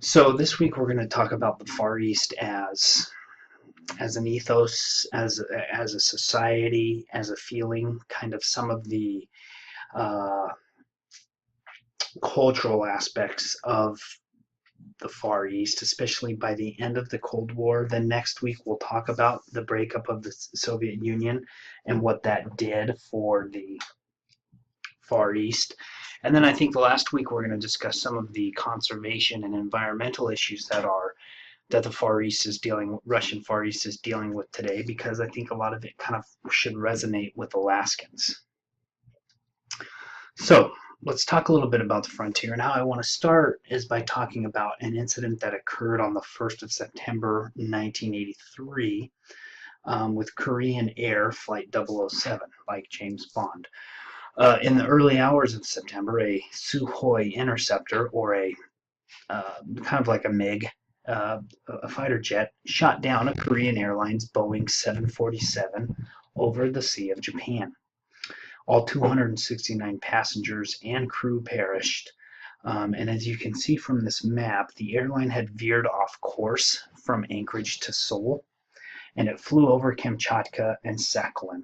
So this week we're going to talk about the Far East as an ethos, as a society, as a feeling, kind of some of the uh, cultural aspects of the Far East, especially by the end of the Cold War. Then next week we'll talk about the breakup of the Soviet Union and what that did for the Far East. And then I think the last week we're going to discuss some of the conservation and environmental issues that the Far East is Russian Far East is dealing with today, because I think a lot of it kind of should resonate with Alaskans. So let's talk a little bit about the frontier. And how I want to start is by talking about an incident that occurred on the 1st of September 1983 with Korean Air Flight 007, like James Bond. In the early hours of September, a Sukhoi interceptor, or a kind of like a MiG, a fighter jet, shot down a Korean Airlines Boeing 747 over the Sea of Japan. All 269 passengers and crew perished. And as you can see from this map, the airline had veered off course from Anchorage to Seoul, and it flew over Kamchatka and Sakhalin.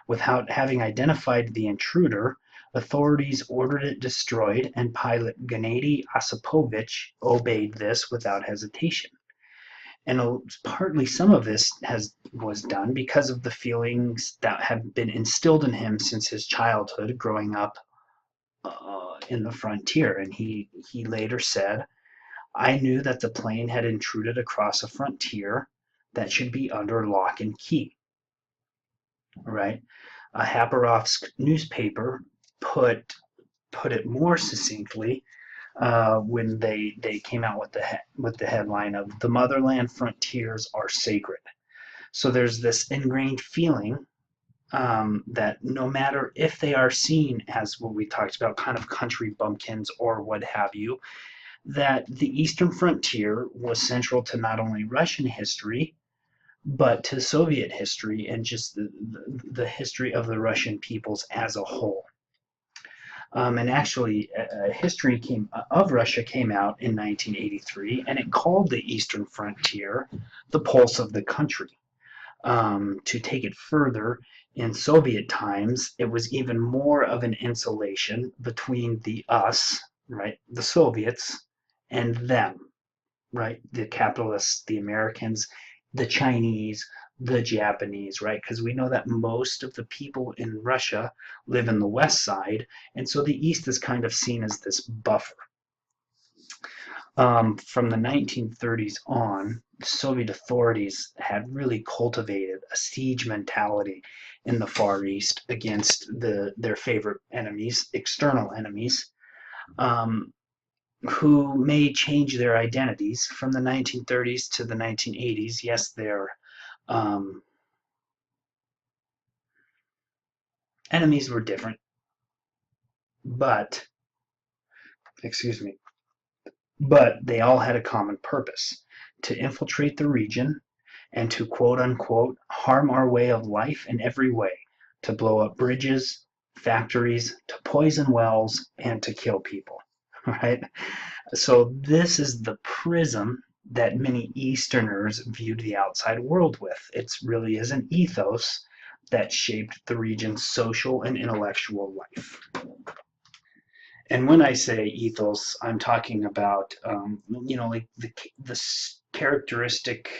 Without having identified the intruder, authorities ordered it destroyed, and pilot Gennady Osipovich obeyed this without hesitation. And partly some of this was done because of the feelings that have been instilled in him since his childhood, growing up in the frontier. And he later said, "I knew that the plane had intruded across a frontier that should be under lock and key." Right? Khabarovsk newspaper put it more succinctly when they came out with the headline of "The Motherland Frontiers Are Sacred." So there's this ingrained feeling that no matter if they are seen as what we talked about, kind of country bumpkins or what have you, that the eastern frontier was central to not only Russian history, but to Soviet history and just the history of the Russian peoples as a whole. And actually, history of Russia came out in 1983, and it called the Eastern Frontier the pulse of the country. To take it further, in Soviet times, it was even more of an insulation between the us, right, the Soviets, and them, right, the capitalists, the Americans, the Chinese, the Japanese, right? Because we know that most of the people in Russia live in the west side, and so the east is kind of seen as this buffer. From the 1930s on, Soviet authorities had really cultivated a siege mentality in the Far East against their favorite enemies, external enemies, who may change their identities from the 1930s to the 1980s. Yes, their enemies were different, but, excuse me, but they all had a common purpose: to infiltrate the region and to quote unquote harm our way of life in every way, to blow up bridges, factories, to poison wells, and to kill people, right? So this is the prism that many Easterners viewed the outside world with. It really is an ethos that shaped the region's social and intellectual life. And when I say ethos, I'm talking about, like the characteristic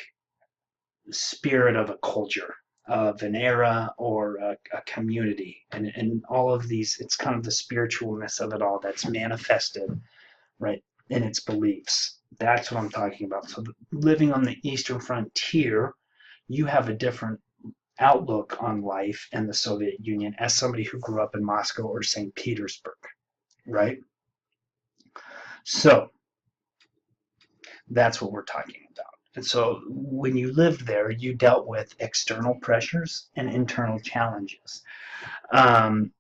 spirit of a culture, of an era, or a community. And all of these, it's kind of the spiritualness of it all that's manifested, right, in its beliefs. That's what I'm talking about. So living on the eastern frontier, you have a different outlook on life and the Soviet Union as somebody who grew up in Moscow or St. Petersburg, right? So that's what we're talking about. And so when you lived there, you dealt with external pressures and internal challenges. Um,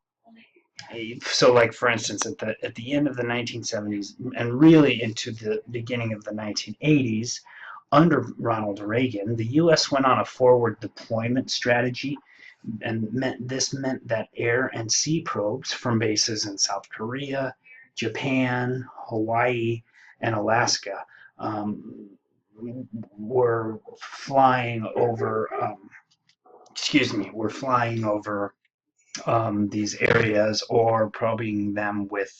so, like for instance, at the end of the 1970s and really into the beginning of the 1980s, under Ronald Reagan, the U.S. went on a forward deployment strategy, and this meant that air and sea probes from bases in South Korea, Japan, Hawaii, and Alaska um, were flying over. Were flying over these areas or probing them with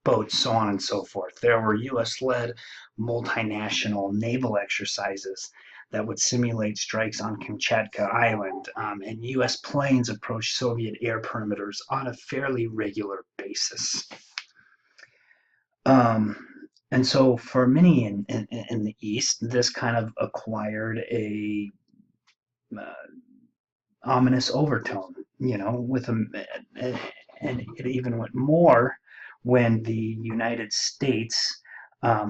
boats, so on and so forth. There were U.S.-led multinational naval exercises that would simulate strikes on Kamchatka Island, and U.S. planes approached Soviet air perimeters on a fairly regular basis. Um, and so for many in the East, this kind of acquired a uh, ominous overtone, with and it even went more when the United States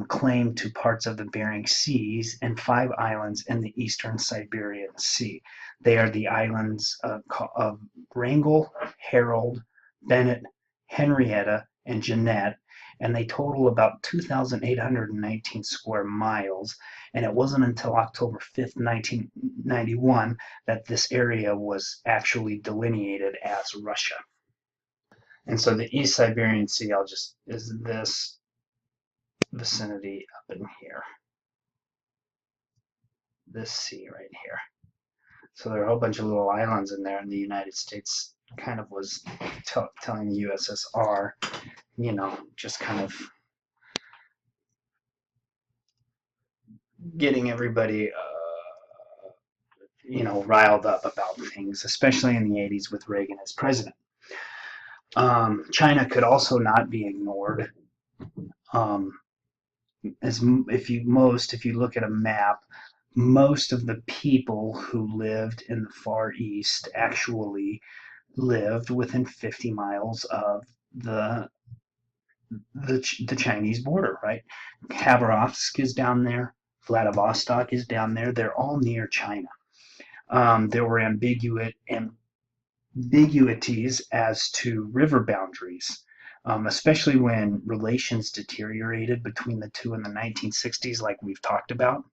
claimed to parts of the Bering Seas and 5 islands in the eastern Siberian Sea. They are the islands of Wrangel, Harold, Bennett, Henrietta, and Jeanette, and they total about 2,819 square miles. And it wasn't until October 5th, 1991, that this area was actually delineated as Russia. And so the East Siberian Sea is this vicinity up in here, this sea right here. So there are a whole bunch of little islands in there, and the United States kind of was telling the USSR, just kind of getting everybody, riled up about things, especially in the 80s with Reagan as president. China could also not be ignored. If you look at a map, most of the people who lived in the Far East actually lived within 50 miles of the Chinese border, right? Khabarovsk is down there, Vladivostok is down there. They're all near China. There were ambiguities as to river boundaries, especially when relations deteriorated between the two in the 1960s, like we've talked about.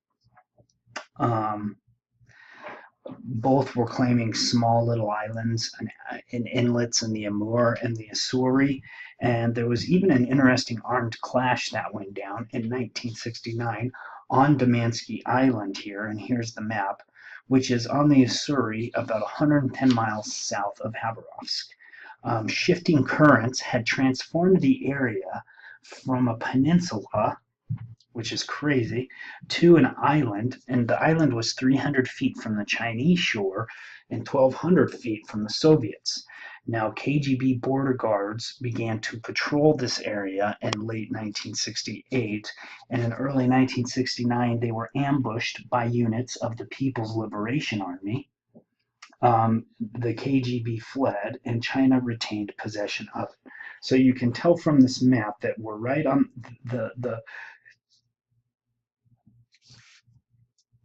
Both were claiming small little islands and inlets in the Amur and the Ussuri, and there was even an interesting armed clash that went down in 1969 on Damansky Island here, and here's the map, which is on the Ussuri about 110 miles south of Khabarovsk. Shifting currents had transformed the area from a peninsula, which is crazy, to an island, and the island was 300 feet from the Chinese shore and 1,200 feet from the Soviets. Now, KGB border guards began to patrol this area in late 1968, and in early 1969 they were ambushed by units of the People's Liberation Army. The KGB fled, and China retained possession of it. So you can tell from this map that we're right on the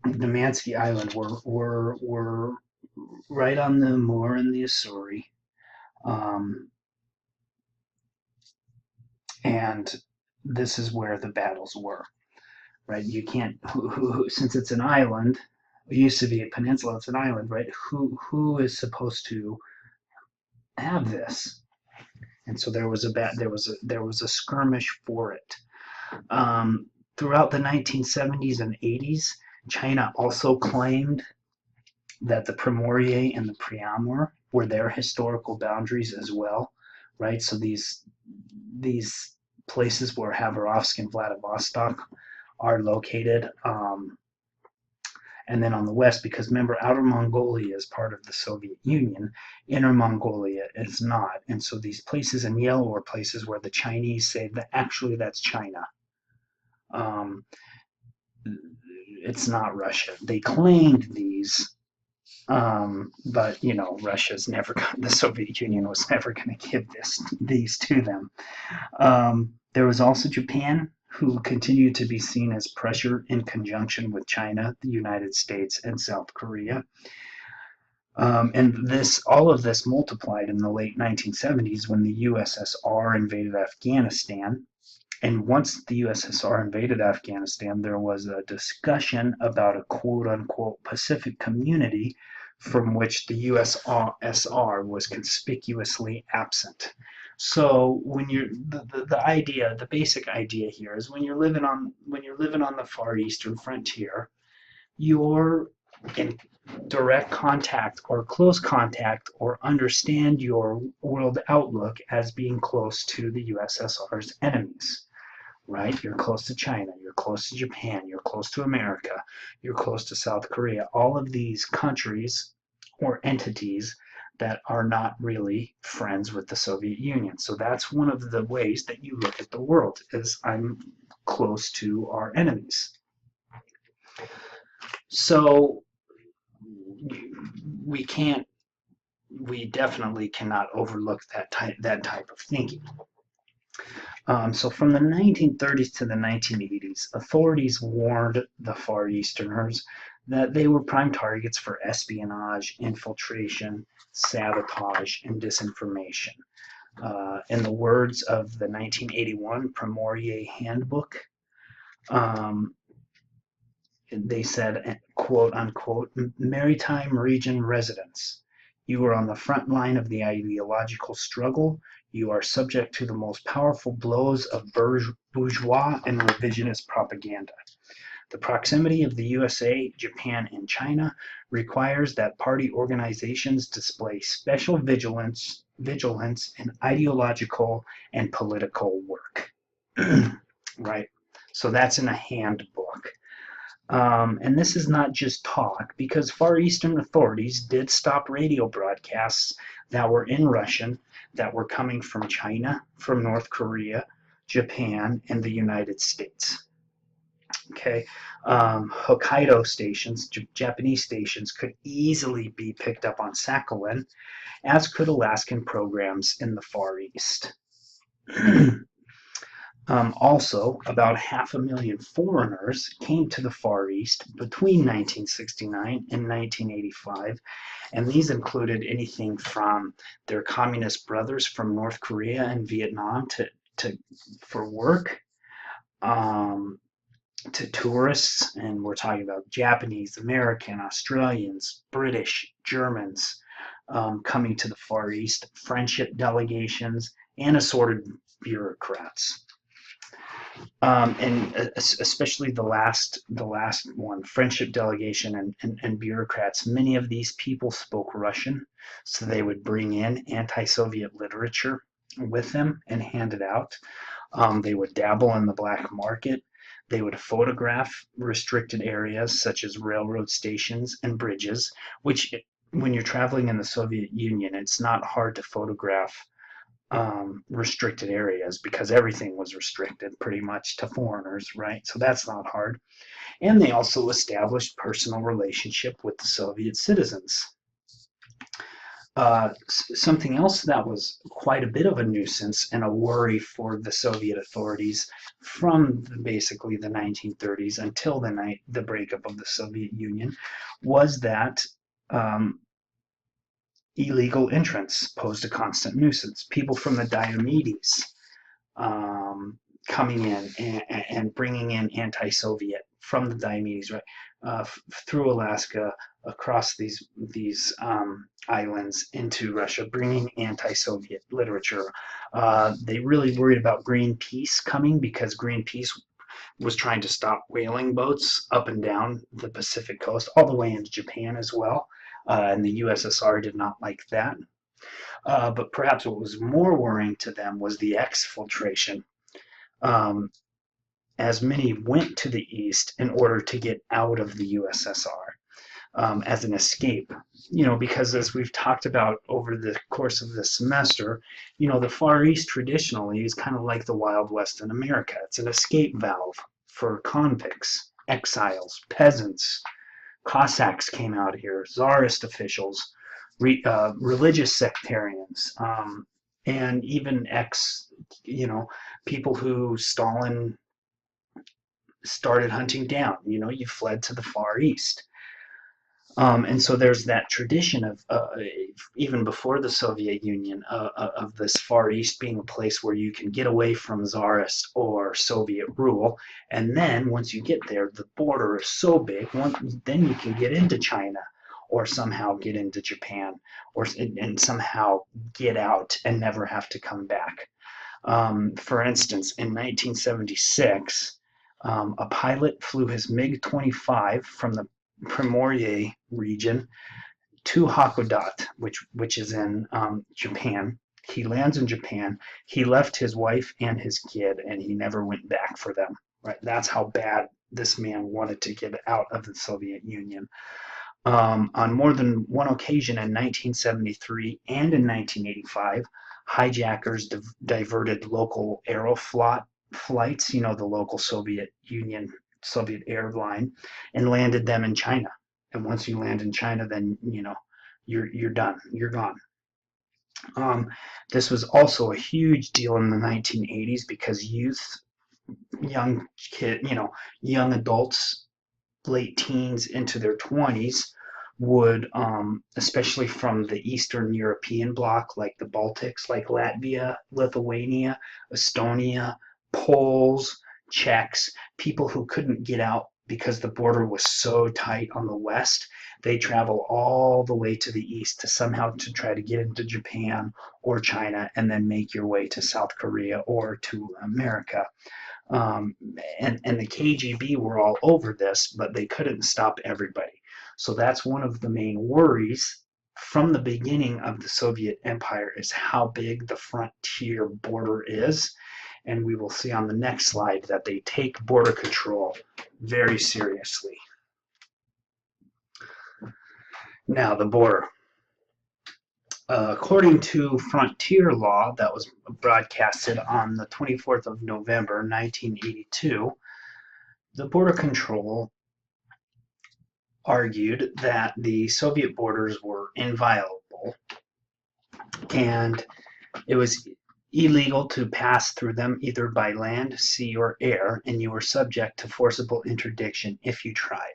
Damansky Island. We're right on the Amur and the Ussuri, and this is where the battles were. Right? You can't, since it's an island. It used to be a peninsula. It's an island, right? Who is supposed to have this? And so there was a skirmish for it. Throughout the 1970s and 80s, China also claimed that the Primorye and the Priamur were their historical boundaries as well, right? So these places where Khabarovsk and Vladivostok are located. And then on the west, because remember, Outer Mongolia is part of the Soviet Union, Inner Mongolia is not. And so these places in yellow are places where the Chinese say that actually that's China. It's not Russia. They claimed these, but Russia's never. The Soviet Union was never going to give these to them. There was also Japan, who continued to be seen as pressure in conjunction with China, the United States, and South Korea. And all of this multiplied in the late 1970s when the USSR invaded Afghanistan. And once the USSR invaded Afghanistan, there was a discussion about a quote-unquote Pacific community from which the USSR was conspicuously absent. So when you're the idea, the basic idea here is when you're living on the far eastern frontier, you're in direct contact or close contact or understand your world outlook as being close to the USSR's enemies, right? You're close to China, you're close to Japan, you're close to America, you're close to South Korea. All of these countries or entities that are not really friends with the Soviet Union. So that's one of the ways that you look at the world is I'm close to our enemies. So we can't we definitely cannot overlook that type of thinking. So from the 1930s to the 1980s, authorities warned the Far Easterners that they were prime targets for espionage, infiltration, sabotage, and disinformation. In the words of the 1981 Primorier Handbook, um, they said, quote unquote, maritime region residents. You are on the front line of the ideological struggle. You are subject to the most powerful blows of bourgeois and revisionist propaganda. The proximity of the USA, Japan, and China requires that party organizations display special vigilance in ideological and political work. Right? So that's in a handbook. And this is not just talk, because Far Eastern authorities did stop radio broadcasts that were in Russian, that were coming from China, from North Korea, Japan, and the United States. Okay, Hokkaido stations, Japanese stations, could easily be picked up on Sakhalin, as could Alaskan programs in the Far East. Also, about 500,000 foreigners came to the Far East between 1969 and 1985, and these included anything from their communist brothers from North Korea and Vietnam for work, to tourists, and we're talking about Japanese, American, Australians, British, Germans coming to the Far East, friendship delegations, and assorted bureaucrats. And especially the last one, friendship delegation and bureaucrats. Many of these people spoke Russian, so they would bring in anti-Soviet literature with them and hand it out. They would dabble in the black market. They would photograph restricted areas such as railroad stations and bridges, which, when you're traveling in the Soviet Union, it's not hard to photograph restricted areas because everything was restricted pretty much to foreigners, right? So that's not hard. And they also established personal relationship with the Soviet citizens. Something else that was quite a bit of a nuisance and a worry for the Soviet authorities from basically the 1930s until the breakup of the Soviet Union was that illegal entrants posed a constant nuisance. People from the Diomedes coming in and bringing in anti-Soviet from the Diomedes, right, through Alaska, across these islands into Russia, bringing anti-Soviet literature. They really worried about Greenpeace coming because Greenpeace was trying to stop whaling boats up and down the Pacific coast, all the way into Japan as well. And the USSR did not like that. But perhaps what was more worrying to them was the exfiltration, as many went to the east in order to get out of the USSR as an escape. Because as we've talked about over the course of this semester, the Far East traditionally is kind of like the Wild West in America. It's an escape valve for convicts, exiles, peasants. Cossacks came out here, Tsarist officials, religious sectarians, and even people who Stalin started hunting down. You fled to the Far East. And so there's that tradition of, even before the Soviet Union, of this Far East being a place where you can get away from Tsarist or Soviet rule. And then once you get there, the border is so big, then you can get into China or somehow get into Japan, or and somehow get out and never have to come back. For instance, in 1976, a pilot flew his MiG-25 from the Primorye region to Hakodate, which is in Japan. He lands in Japan. He left his wife and his kid, and he never went back for them. Right? That's how bad this man wanted to get out of the Soviet Union. On more than one occasion in 1973 and in 1985, hijackers diverted local Aeroflot flights, the local Soviet Union, Soviet airline, and landed them in China. And once you land in China, then you're done. You're gone. This was also a huge deal in the 1980s because young young adults, late teens into their 20s, would, especially from the Eastern European bloc, like the Baltics, like Latvia, Lithuania, Estonia, Poles, Czechs, people who couldn't get out because the border was so tight on the west, they travel all the way to the east to somehow to try to get into Japan or China and then make your way to South Korea or to America. And the KGB were all over this, but they couldn't stop everybody. So that's one of the main worries from the beginning of the Soviet Empire, is how big the frontier border is. And we will see on the next slide that they take border control very seriously. Now, the border. According to Frontier Law that was broadcasted on the 24th of November 1982, the Border Control argued that the Soviet borders were inviolable and it was illegal to pass through them either by land, sea, or air, and you were subject to forcible interdiction if you tried.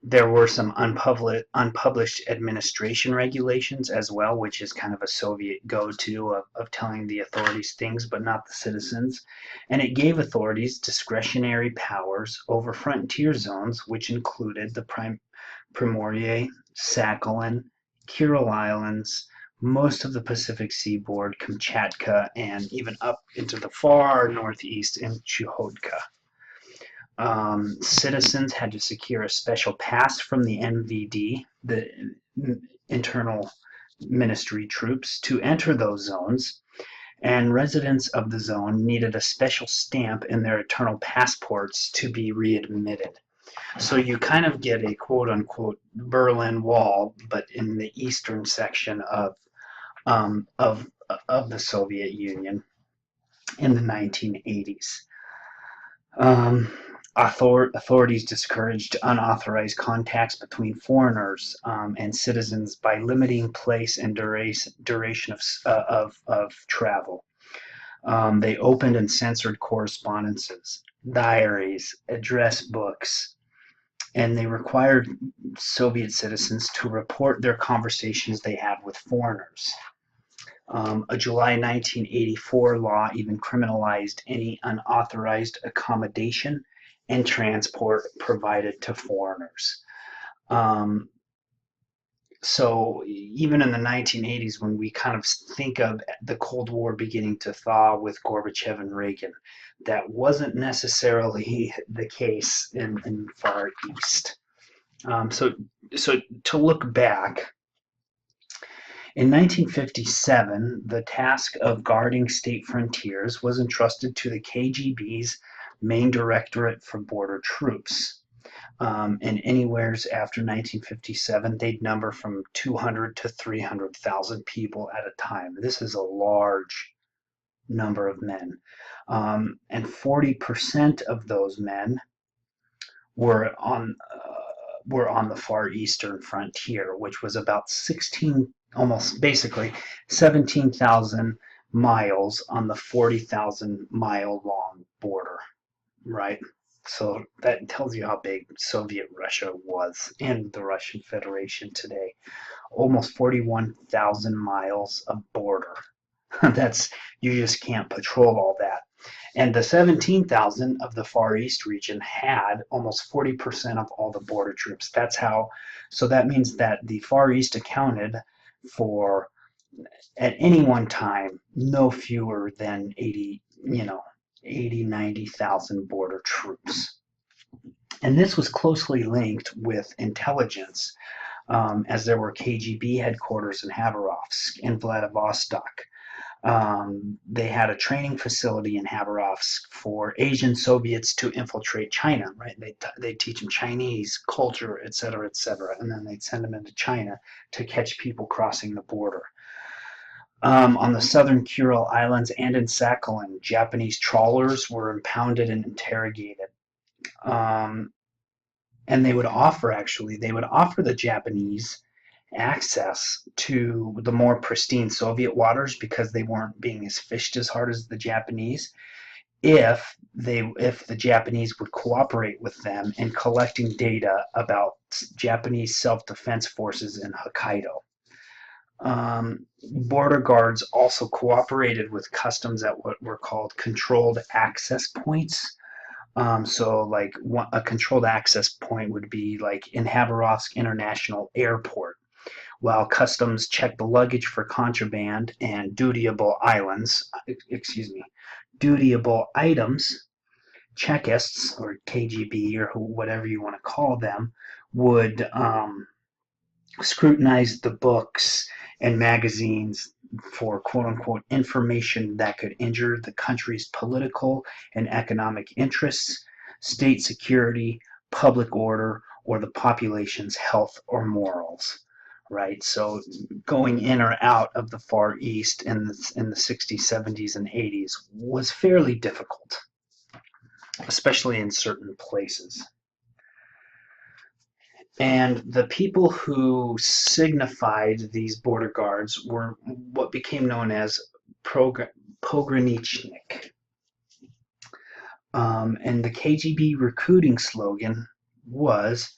There were some unpublished administration regulations as well, which is kind of a Soviet go-to of telling the authorities things, but not the citizens. And it gave authorities discretionary powers over frontier zones, which included the Primorye, Sakhalin, Kuril Islands, most of the Pacific seaboard, Kamchatka, and even up into the far northeast in Chukotka. Citizens had to secure a special pass from the NVD, the Internal Ministry troops, to enter those zones, and residents of the zone needed a special stamp in their internal passports to be readmitted. So you kind of get a quote-unquote Berlin Wall, but in the eastern section of the Soviet Union in the 1980s. Authorities discouraged unauthorized contacts between foreigners and citizens by limiting place and duration of travel. They opened and censored correspondences, diaries, address books, and they required Soviet citizens to report their conversations they had with foreigners. A July 1984 law even criminalized any unauthorized accommodation and transport provided to foreigners. So even in the 1980s, when we kind of think of the Cold War beginning to thaw with Gorbachev and Reagan, that wasn't necessarily the case in Far East. So to look back, in 1957, the task of guarding state frontiers was entrusted to the KGB's Main Directorate for Border Troops. And anywheres after 1957, they'd number from 200 to 300,000 people at a time. This is a large number of men. And 40% of those men were on the far eastern frontier, which was about almost basically 17,000 miles on the 40,000 mile long border, right? So that tells you how big Soviet Russia was and the Russian Federation today. Almost 41,000 miles of border. You just can't patrol all that. And the 17,000 of the Far East region had almost 40% of all the border troops. So that means that the Far East accounted for, at any one time, no fewer than 90,000 border troops. And this was closely linked with intelligence, as there were KGB headquarters in Khabarovsk and Vladivostok. They had a training facility in Khabarovsk for Asian Soviets to infiltrate China, right? They'd teach them Chinese culture, et cetera, and then they'd send them into China to catch people crossing the border. On the southern Kuril Islands and in Sakhalin, Japanese trawlers were impounded and interrogated. And they would offer the Japanese access to the more pristine Soviet waters because they weren't being fished as hard as the Japanese, if the Japanese would cooperate with them in collecting data about Japanese self-defense forces in Hokkaido. Border guards also cooperated with customs at what were called controlled access points. So like a controlled access point would be like in Khabarovsk International Airport, while customs checked the luggage for contraband and dutiable items, checkists or KGB or whatever you want to call them would scrutinize the books and magazines for quote-unquote information that could injure the country's political and economic interests, state security, public order, or the population's health or morals. Right, so going in or out of the Far East in the 60s, 70s, and 80s was fairly difficult, especially in certain places. And the people who signified these border guards were what became known as pogranichnik. And the KGB recruiting slogan was,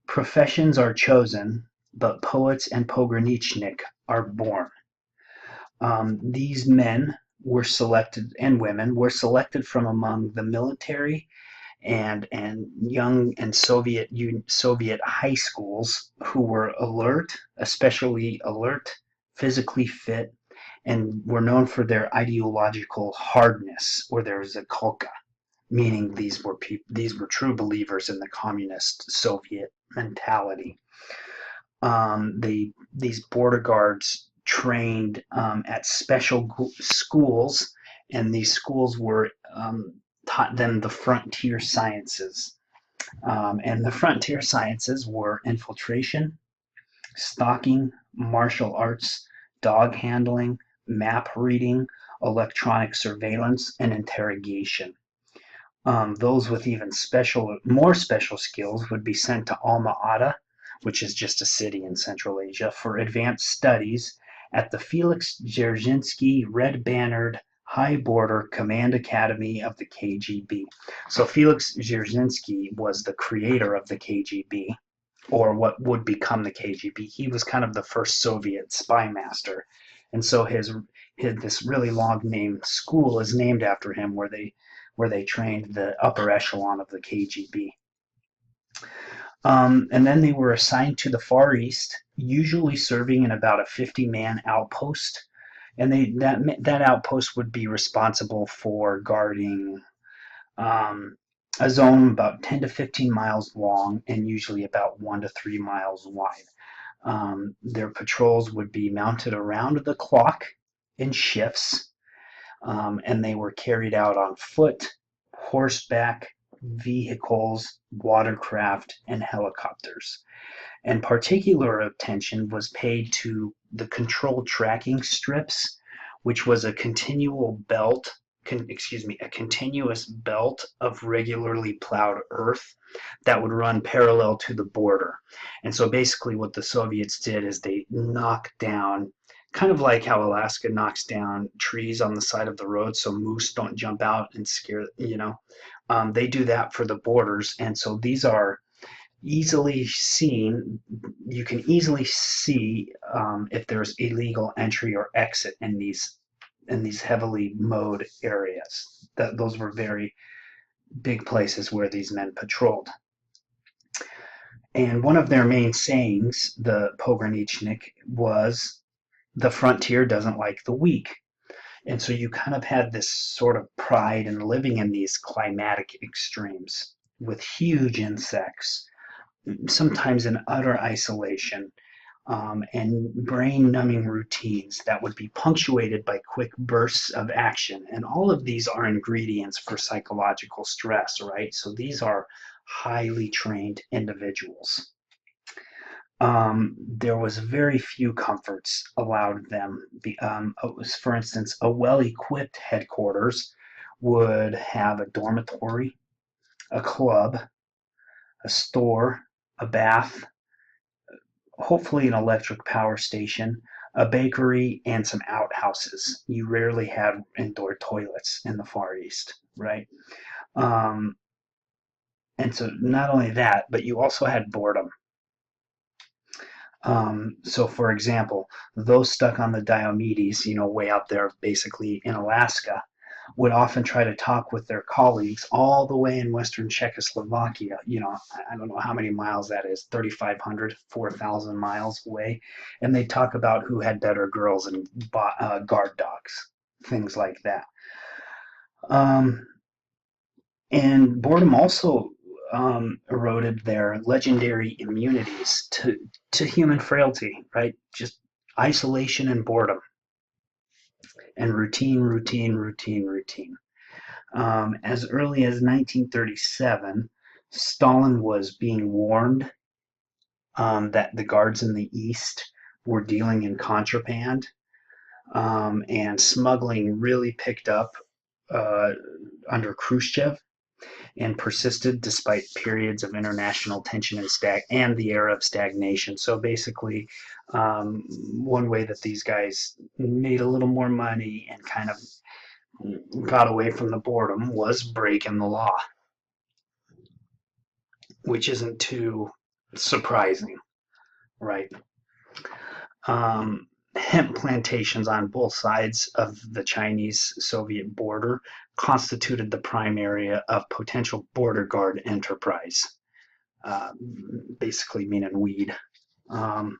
"Professions are chosen, but poets and pogranichnik are born." These men were selected, and women were selected from among the military and young and Soviet high schools who were especially alert, physically fit, and were known for their ideological hardness, or their zakolka, meaning these were true believers in the communist Soviet mentality. These border guards trained at special schools, and these schools were taught them the frontier sciences. And the frontier sciences were infiltration, stalking, martial arts, dog handling, map reading, electronic surveillance, and interrogation. Those with even more special skills would be sent to Alma-Ata, which is just a city in Central Asia, for advanced studies at the Felix Dzerzhinsky Red-Bannered High Border Command Academy of the KGB. So Felix Dzerzhinsky was the creator of the KGB, or what would become the KGB. He was kind of the first Soviet spy master. And so this really long named school is named after him, where they trained the upper echelon of the KGB. And then they were assigned to the Far East, usually serving in about a 50-man outpost. And that outpost would be responsible for guarding a zone about 10 to 15 miles long and usually about 1 to 3 miles wide. Their patrols would be mounted around the clock in shifts, and they were carried out on foot, horseback, vehicles, watercraft, and helicopters. And particular attention was paid to the controlled tracking strips, which was a continuous belt of regularly plowed earth that would run parallel to the border. And so basically what the Soviets did is they knocked down, kind of like how Alaska knocks down trees on the side of the road so moose don't jump out and scare, they do that for the borders. And so these are easily seen. You can easily see if there's illegal entry or exit in these heavily mowed areas. those were very big places where these men patrolled. And one of their main sayings, the Pogranicznik, was the frontier doesn't like the weak. And so you kind of had this sort of pride in living in these climatic extremes with huge insects, sometimes in utter isolation, and brain numbing routines that would be punctuated by quick bursts of action. And all of these are ingredients for psychological stress, right? So these are highly trained individuals. There was very few comforts allowed them. For instance, a well-equipped headquarters would have a dormitory, a club, a store, a bath, hopefully an electric power station, a bakery, and some outhouses. You rarely had indoor toilets in the Far East, right? Um, and so not only that, but you also had boredom. So, for example, those stuck on the Diomedes, way out there, basically in Alaska, would often try to talk with their colleagues all the way in Western Czechoslovakia. I don't know how many miles that is, 3,500, 4,000 miles away. And they talk about who had better girls and guard dogs, things like that. Um, and boredom also eroded their legendary immunities to human frailty, right? Just isolation and boredom and routine, routine, routine, routine. As early as 1937, Stalin was being warned that the guards in the East were dealing in contraband, and smuggling really picked up under Khrushchev and persisted despite periods of international tension and the era of stagnation. So basically, one way that these guys made a little more money and kind of got away from the boredom was breaking the law, which isn't too surprising, right? Hemp plantations on both sides of the Chinese-Soviet border constituted the prime area of potential border guard enterprise, basically meaning weed. Um,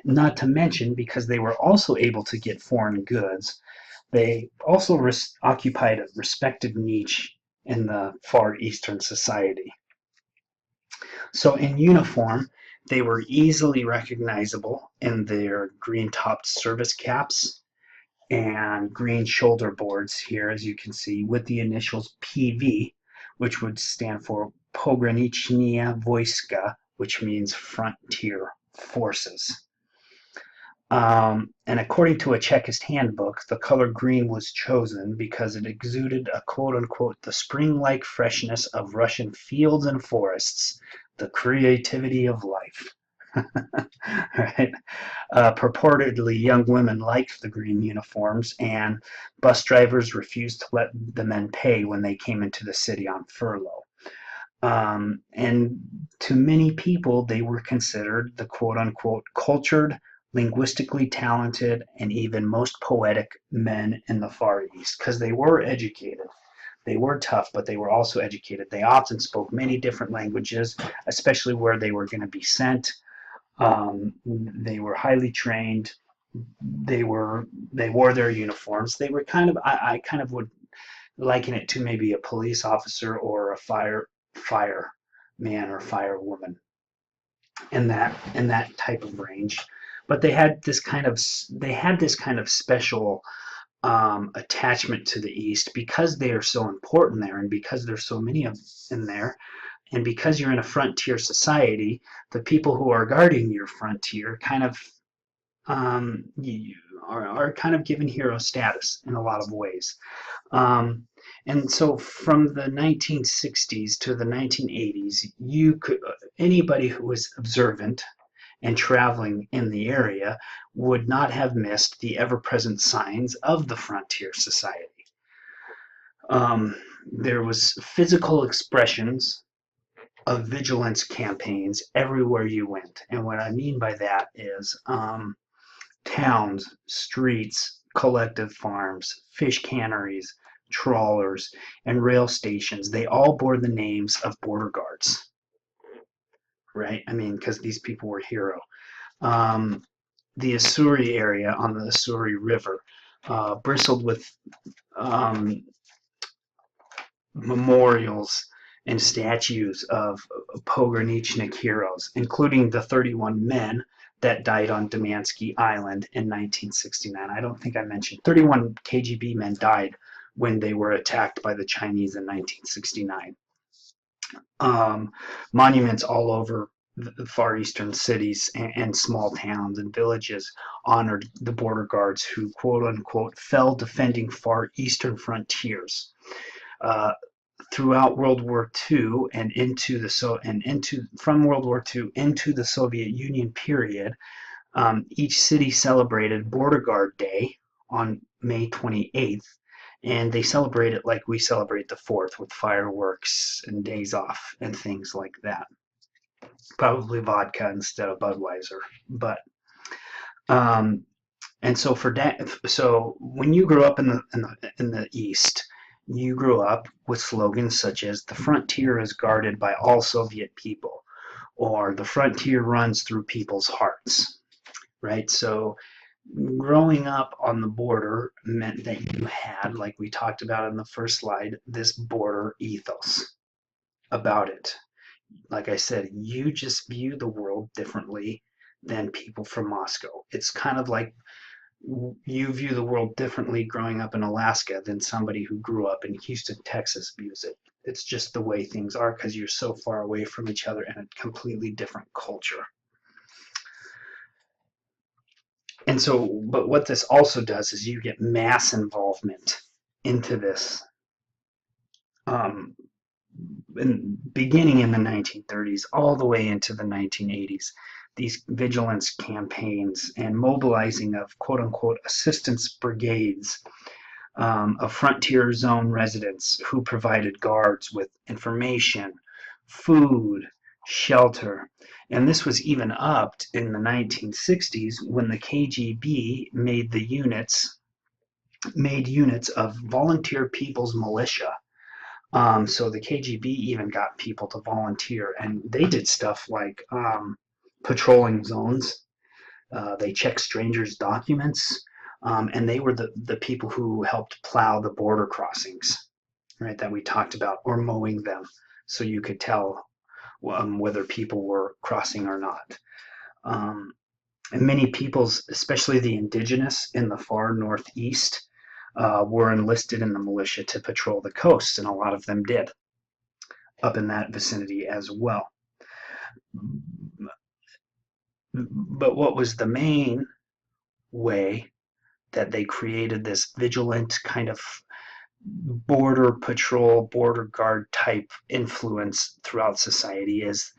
Not to mention, because they were also able to get foreign goods, they also occupied a respected niche in the Far Eastern society. So in uniform, they were easily recognizable in their green-topped service caps and green shoulder boards here, as you can see, with the initials PV, which would stand for Pograniczne Wojska, which means frontier forces. And according to a Chekist handbook, the color green was chosen because it exuded a quote-unquote the spring-like freshness of Russian fields and forests, the creativity of life. Right? Purportedly, young women liked the green uniforms, and bus drivers refused to let the men pay when they came into the city on furlough. And to many people, they were considered the quote-unquote cultured, linguistically talented, and even most poetic men in the Far East, because they were educated. They were tough, but they were also educated. They often spoke many different languages, especially where they were going to be sent. They were highly trained. They wore their uniforms. They were I kind of would liken it to maybe a police officer or a fireman or firewoman in that type of range. But they had this kind of special attachment to the East because they are so important there, and because there's so many of them in there, and because you're in a frontier society, the people who are guarding your frontier kind of are kind of given hero status in a lot of ways. And so from the 1960s to the 1980s, anybody who was observant and traveling in the area would not have missed the ever-present signs of the frontier society. There was physical expressions of vigilance campaigns everywhere you went. And what I mean by that is towns, streets, collective farms, fish canneries, trawlers, and rail stations. They all bore the names of border guards, right? I mean, because these people were hero. Um, the Ussuri area on the Ussuri River bristled with um, memorials and statues of pogranicznik heroes, including the 31 men that died on Damansky Island in 1969. I don't think I mentioned 31 KGB men died when they were attacked by the Chinese in 1969. Monuments all over the Far Eastern cities and small towns and villages honored the border guards who, quote unquote, fell defending Far Eastern frontiers. Uh, Throughout World War II and from World War II into the Soviet Union period, each city celebrated Border Guard Day on May 28th, and they celebrate it like we celebrate the 4th with fireworks and days off and things like that. Probably vodka instead of Budweiser, but and so so when you grew up in the East, you grew up with slogans such as "The frontier is guarded by all Soviet people," or "The frontier runs through people's hearts," right? So growing up on the border meant that you had, like we talked about in the first slide, this border ethos about it. Like I said, you just view the world differently than people from Moscow. It's kind of like you view the world differently growing up in Alaska than somebody who grew up in Houston, Texas views it. It's just the way things are because you're so far away from each other in a completely different culture. And so, but what this also does is you get mass involvement into this. Beginning in the 1930s, all the way into the 1980s, these vigilance campaigns and mobilizing of quote unquote assistance brigades of frontier zone residents who provided guards with information, food, shelter. And this was even upped in the 1960s when the KGB made units of volunteer people's militia. So the KGB even got people to volunteer, and they did stuff like patrolling zones. They checked strangers' documents, and they were the people who helped plow the border crossings, right, that we talked about, or mowing them so you could tell whether people were crossing or not. And many peoples, especially the indigenous in the far northeast, were enlisted in the militia to patrol the coast, and a lot of them did up in that vicinity as well. But what was the main way that they created this vigilant kind of border patrol, border guard type influence throughout society is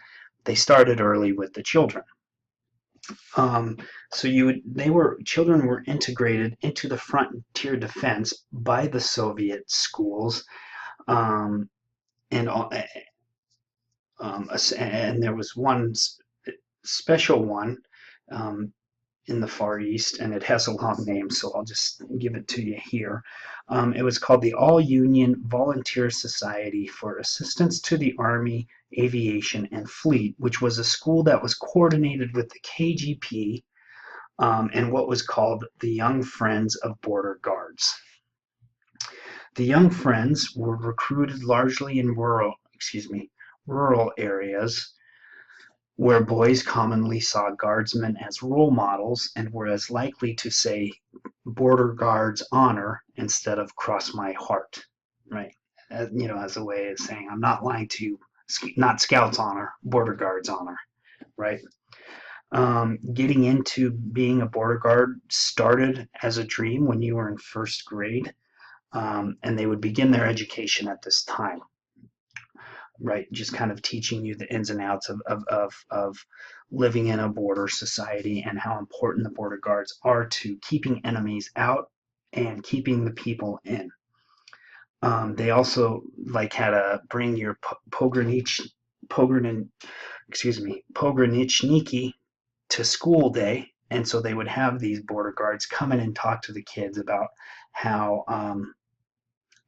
they started early with the children. So children were integrated into the frontier defense by the Soviet schools, and there was one special one in the Far East, and it has a long name, so I'll just give it to you here. It was called the All-Union Volunteer Society for Assistance to the Army, Aviation, and Fleet, which was a school that was coordinated with the KGB and what was called the Young Friends of Border Guards. The Young Friends were recruited largely in rural areas where boys commonly saw guardsmen as role models and were as likely to say border guards honor instead of cross my heart, right? As a way of saying I'm not lying to you, not scouts honor, border guards honor, right? Getting into being a border guard started as a dream when you were in first grade, and they would begin their education at this time. Right, just kind of teaching you the ins and outs of living in a border society and how important the border guards are to keeping enemies out and keeping the people in. They also had a bring your pogranitchniki to school day, and so they would have these border guards come in and talk to the kids about how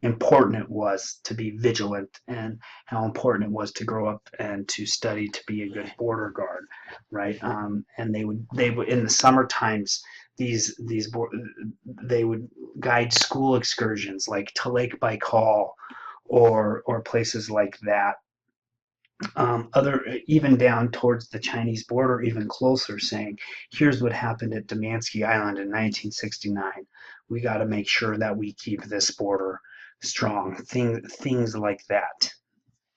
important it was to be vigilant and how important it was to grow up and to study to be a good border guard, right? And they would in the summer times these they would guide school excursions like to Lake Baikal or places like that. Other even down towards the Chinese border, even closer, saying, "Here's what happened at Damansky Island in 1969. We got to make sure that we keep this border strong." Things like that,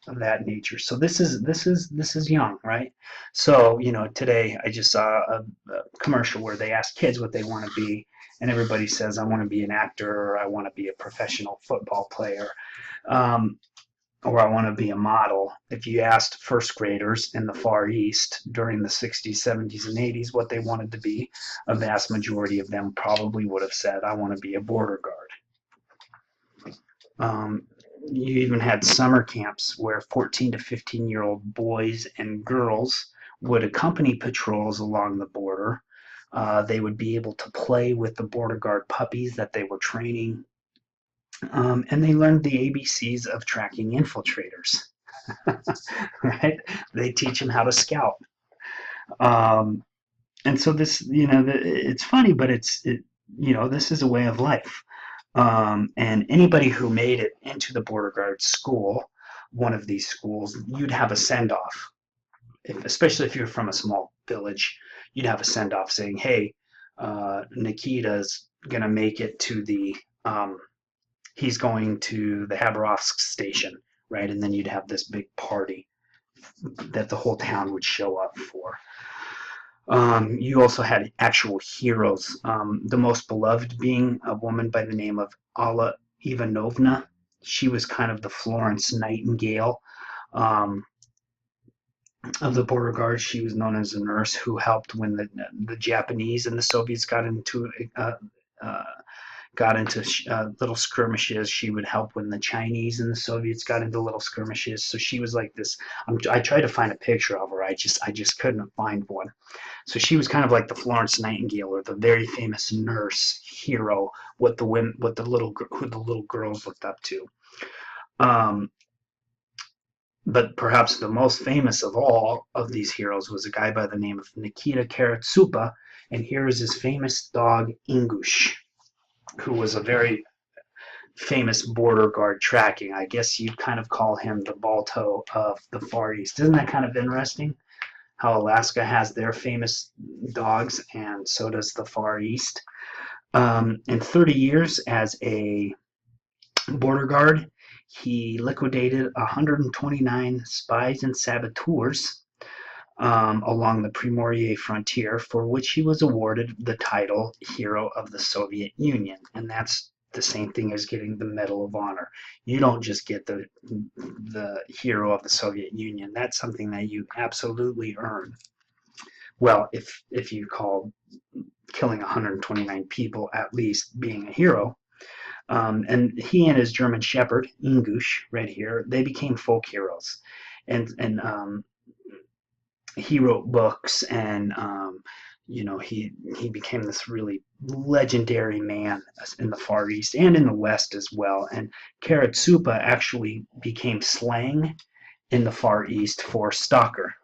of that nature. So this is young, right? So today I just saw a commercial where they ask kids what they want to be, and everybody says, "I want to be an actor," or "I want to be a professional football player." Um, or "I want to be a model." If you asked first graders in the Far East during the 60s, 70s, and 80s what they wanted to be, a vast majority of them probably would have said, "I want to be a border guard." Um, you even had summer camps where 14 to 15-year-old boys and girls would accompany patrols along the border. They would be able to play with the border guard puppies that they were training, and they learned the ABCs of tracking infiltrators. Right? They teach them how to scout. Um, and so this, it's funny, but this is a way of life. And anybody who made it into the border guard school, one of these schools, you'd have a send off. Especially if you're from a small village, you'd have a send off saying, "Hey, Nikita's gonna make it to he's going to the Habarovsk station," right? And then you'd have this big party that the whole town would show up for. You also had actual heroes, the most beloved being a woman by the name of Alla Ivanovna. She was kind of the Florence Nightingale um, of the border guard. She was known as a nurse who helped when the Japanese and the Soviets uh, got into little skirmishes. She would help when the Chinese and the Soviets got into little skirmishes. So she was like this. I tried to find a picture of her. I just couldn't find one. So she was kind of like the Florence Nightingale, or the very famous nurse hero, who the little girls looked up to. Um, but perhaps the most famous of all of these heroes was a guy by the name of Nikita Karatsupa, and here is his famous dog Ingush, who was a very famous border guard tracking. I guess you'd kind of call him the Balto of the Far East. Isn't that kind of interesting? How Alaska has their famous dogs, and so does the Far East. In 30 years as a border guard, he liquidated 129 spies and saboteurs along the Primorye frontier, for which he was awarded the title Hero of the Soviet Union. And that's the same thing as getting the Medal of Honor. You don't just get the Hero of the Soviet Union. That's something that you absolutely earn. Well, if you call killing 129 people at least being a hero. And he and his German Shepherd, Ingush, right here, they became folk heroes. And he wrote books, and he became this really legendary man in the Far East and in the West as well. And Karatsupa actually became slang in the Far East for stalker.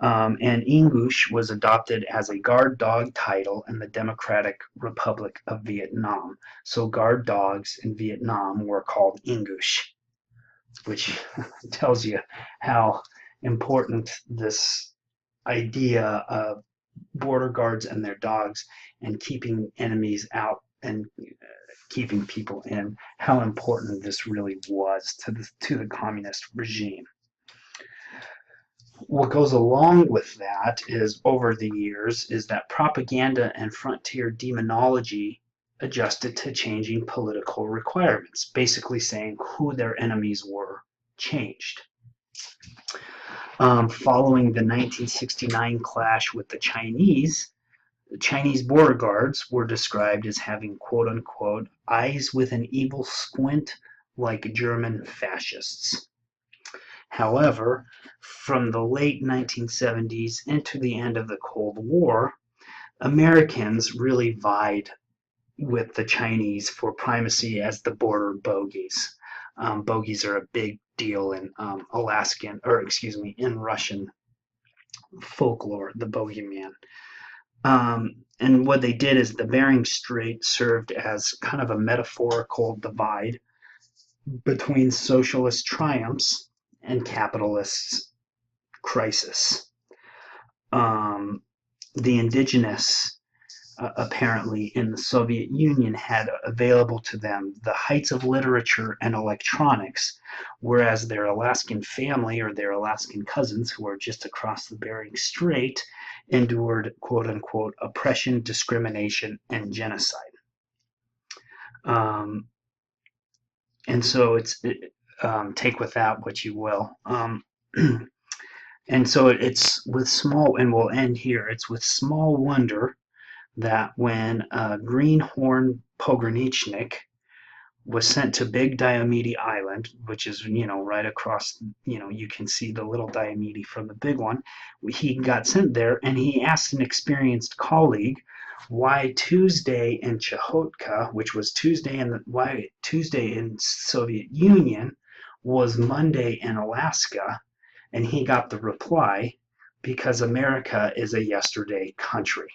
And Ingush was adopted as a guard dog title in the Democratic Republic of Vietnam. So guard dogs in Vietnam were called Ingush, which tells you how important this idea of border guards and their dogs and keeping enemies out and keeping people in, how important this really was to the communist regime. What goes along with that is, over the years, is that propaganda and frontier demonology adjusted to changing political requirements, basically saying who their enemies were changed. Following the 1969 clash with the Chinese border guards were described as having quote unquote eyes with an evil squint like German fascists. However, from the late 1970s into the end of the Cold War, Americans really vied with the Chinese for primacy as the border bogies. Bogies are a big deal in in Russian folklore, the bogeyman. And what they did is the Bering Strait served as kind of a metaphorical divide between socialist triumphs and capitalist crisis. The indigenous apparently in the Soviet Union had available to them the heights of literature and electronics, whereas their Alaskan family or their Alaskan cousins who are just across the Bering Strait endured quote unquote oppression, discrimination, and genocide. And so take with that what you will. And so it's with small, and we'll end here, it's with small wonder that when Greenhorn Pogranichnik was sent to Big Diomede Island, which is, right across, you can see the little Diomede from the big one. He got sent there and he asked an experienced colleague why Tuesday in Chukotka, which was why Tuesday in Soviet Union was Monday in Alaska, and he got the reply, because America is a yesterday country.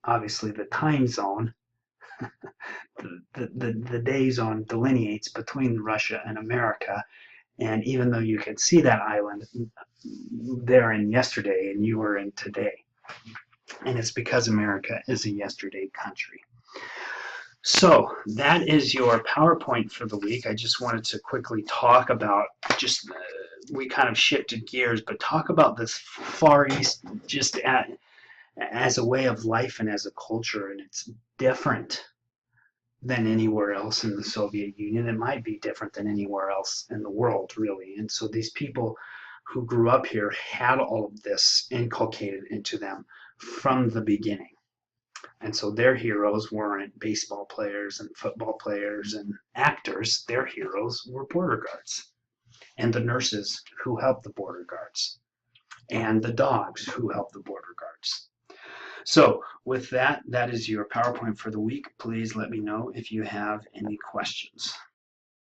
Obviously the time zone, the day zone delineates between Russia and America, and even though you can see that island, they're in yesterday and you are in today, and it's because America is a yesterday country. So that is your PowerPoint for the week. I just wanted to quickly talk about we kind of shifted gears, but talk about this Far East just as a way of life and as a culture, and it's different than anywhere else in the Soviet Union. It might be different than anywhere else in the world, really. And so these people who grew up here had all of this inculcated into them from the beginning. And so their heroes weren't baseball players and football players and actors. Their heroes were border guards and the nurses who helped the border guards and the dogs who helped the border guards. So with that, that is your PowerPoint for the week. Please let me know if you have any questions.